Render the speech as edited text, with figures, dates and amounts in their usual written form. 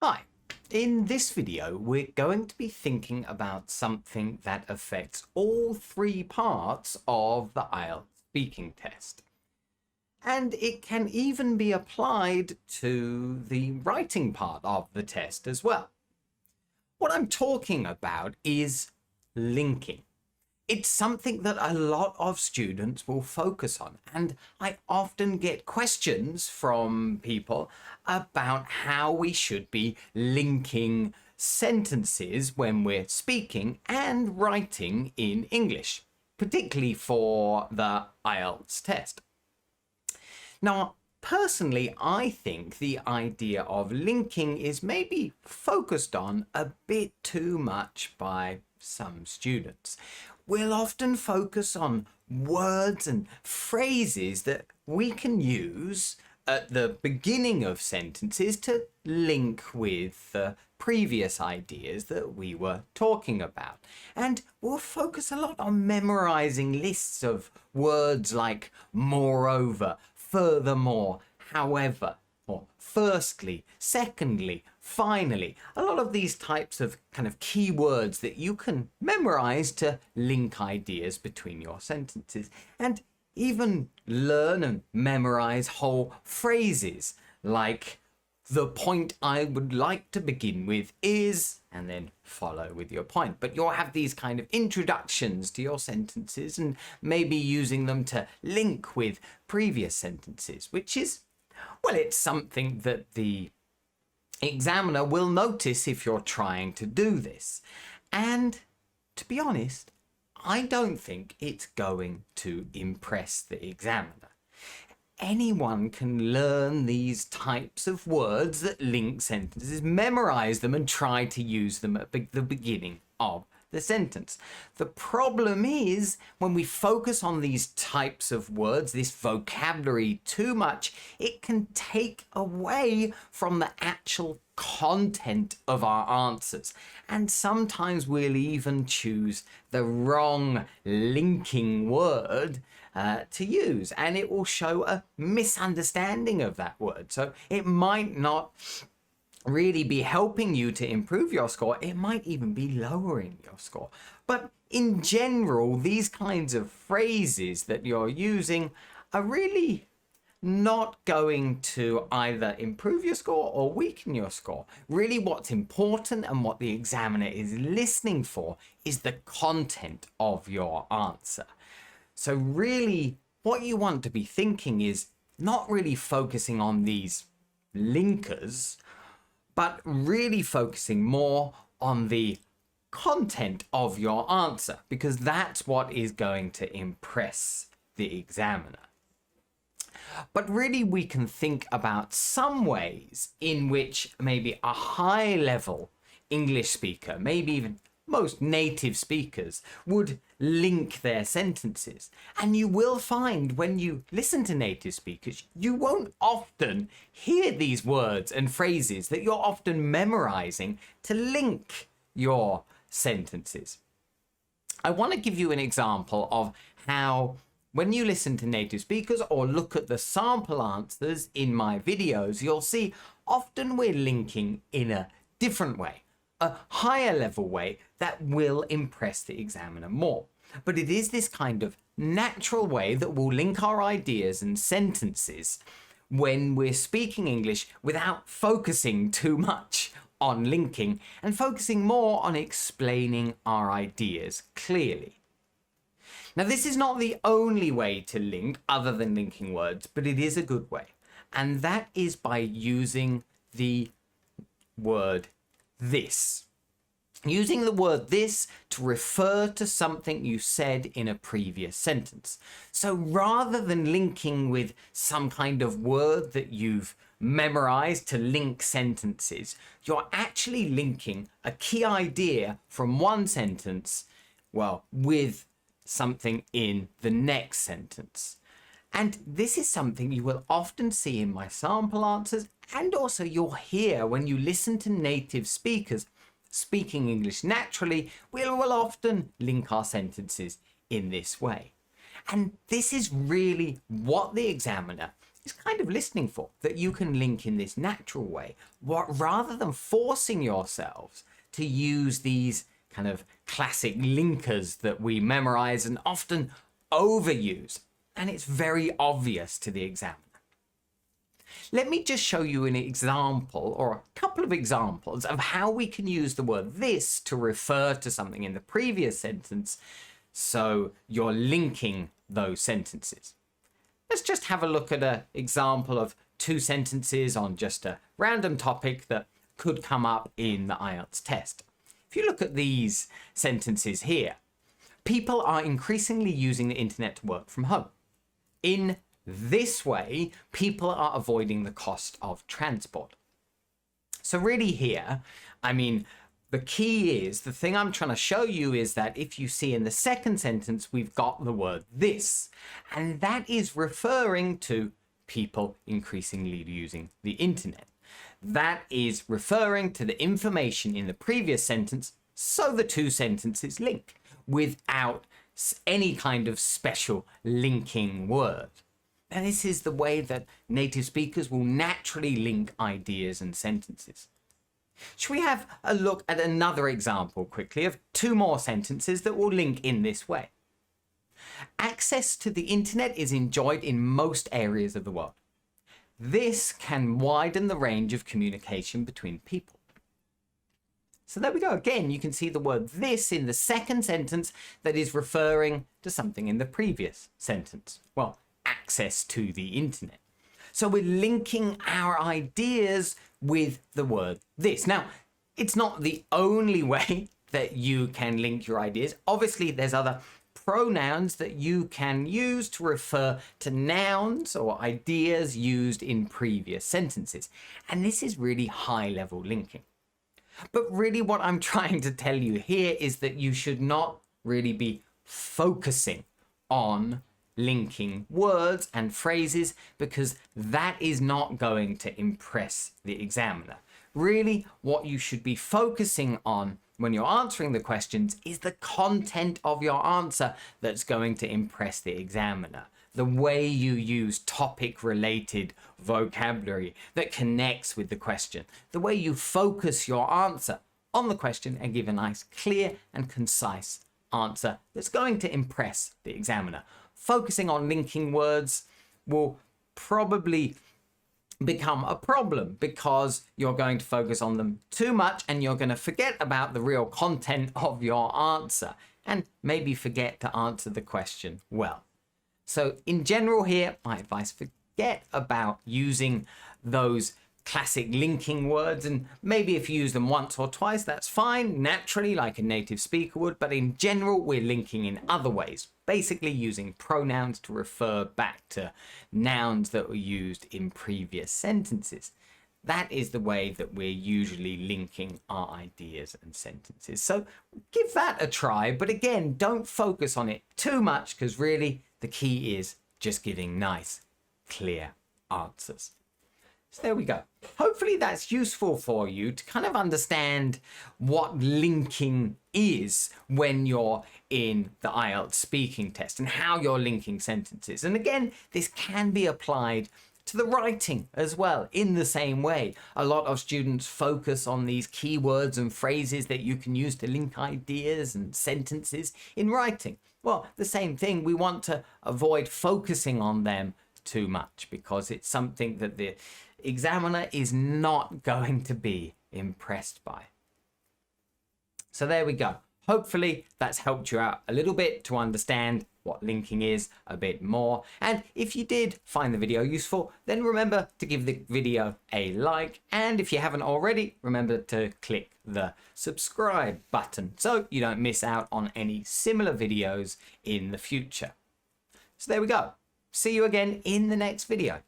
Hi, in this video we're going to be thinking about something that affects all three parts of the IELTS speaking test. And it can even be applied to the writing part of the test as well. What I'm talking about is linking. It's something that a lot of students will focus on, and I often get questions from people about how we should be linking sentences when we're speaking and writing in English, particularly for the IELTS test. Now, personally, I think the idea of linking is maybe focused on a bit too much by some students. We'll often focus on words and phrases that we can use at the beginning of sentences to link with the previous ideas that we were talking about. And we'll focus a lot on memorizing lists of words like moreover, furthermore, however, or firstly, secondly, finally. A lot of these types of kind of key words that you can memorize to link ideas between your sentences, and even learn and memorize whole phrases like the point I would like to begin with is, and then follow with your point. But you'll have these kind of introductions to your sentences and maybe using them to link with previous sentences, which is, well, it's something that the examiner will notice if you're trying to do this. And to be honest, I don't think it's going to impress the examiner. Anyone can learn these types of words that link sentences, memorize them and try to use them at the beginning of the sentence. The problem is when we focus on these types of words, this vocabulary too much, it can take away from the actual content of our answers. And sometimes we'll even choose the wrong linking word to use, and it will show a misunderstanding of that word. So it might not really be helping you to improve your score. It might even be lowering your score. But in general, these kinds of phrases that you're using are really not going to either improve your score or weaken your score. Really, what's important and what the examiner is listening for is the content of your answer. So really, what you want to be thinking is not really focusing on these linkers, but really focusing more on the content of your answer, because that's what is going to impress the examiner. But really, we can think about some ways in which maybe a high-level English speaker, maybe even most native speakers, would link their sentences. And you will find when you listen to native speakers, you won't often hear these words and phrases that you're often memorizing to link your sentences. I want to give you an example of how when you listen to native speakers or look at the sample answers in my videos, you'll see often we're linking in a different way, a higher level way that will impress the examiner more. But it is this kind of natural way that will link our ideas and sentences when we're speaking English without focusing too much on linking and focusing more on explaining our ideas clearly. Now, this is not the only way to link other than linking words, but it is a good way. And that is by using the word this. Using the word this to refer to something you said in a previous sentence. So rather than linking with some kind of word that you've memorized to link sentences, you're actually linking a key idea from one sentence, well, with something in the next sentence. And this is something you will often see in my sample answers, and also you'll hear when you listen to native speakers speaking English naturally. We will often link our sentences in this way. And this is really what the examiner is kind of listening for, that you can link in this natural way, rather than forcing yourselves to use these kind of classic linkers that we memorize and often overuse, and it's very obvious to the examiner. Let me just show you an example, or a couple of examples, of how we can use the word this to refer to something in the previous sentence, so you're linking those sentences. Let's just have a look at an example of two sentences on just a random topic that could come up in the IELTS test. If you look at these sentences here, people are increasingly using the internet to work from home. In this way, people are avoiding the cost of transport. So really here, I mean, the key is, the thing I'm trying to show you is that if you see in the second sentence, we've got the word this, and that is referring to people increasingly using the internet. That is referring to the information in the previous sentence, so the two sentences link without any kind of special linking word. And this is the way that native speakers will naturally link ideas and sentences. Should we have a look at another example quickly of two more sentences that will link in this way? Access to the internet is enjoyed in most areas of the world. This can widen the range of communication between people. So there we go. Again, you can see the word this in the second sentence that is referring to something in the previous sentence. Well, access to the internet. So we're linking our ideas with the word this. Now, it's not the only way that you can link your ideas. Obviously, there's other pronouns that you can use to refer to nouns or ideas used in previous sentences. And this is really high-level linking. But really what I'm trying to tell you here is that you should not really be focusing on linking words and phrases, because that is not going to impress the examiner. Really, what you should be focusing on when you're answering the questions is the content of your answer that's going to impress the examiner. The way you use topic-related vocabulary that connects with the question. The way you focus your answer on the question and give a nice, clear and concise answer that's going to impress the examiner. Focusing on linking words will probably become a problem because you're going to focus on them too much and you're going to forget about the real content of your answer and maybe forget to answer the question well. So in general here, my advice, forget about using those classic linking words, and maybe if you use them once or twice, that's fine, naturally, like a native speaker would, but in general, we're linking in other ways, basically using pronouns to refer back to nouns that were used in previous sentences. That is the way that we're usually linking our ideas and sentences. So give that a try, but again, don't focus on it too much, because really the key is just giving nice, clear answers. So there we go. Hopefully that's useful for you to kind of understand what linking is when you're in the IELTS speaking test and how you're linking sentences. And again, this can be applied to the writing as well in the same way. A lot of students focus on these keywords and phrases that you can use to link ideas and sentences in writing. Well, the same thing, we want to avoid focusing on them too much because it's something that the examiner is not going to be impressed by. So there we go. Hopefully that's helped you out a little bit to understand what linking is a bit more. And if you did find the video useful, then remember to give the video a like. And if you haven't already, remember to click the subscribe button so you don't miss out on any similar videos in the future. So there we go. See you again in the next video.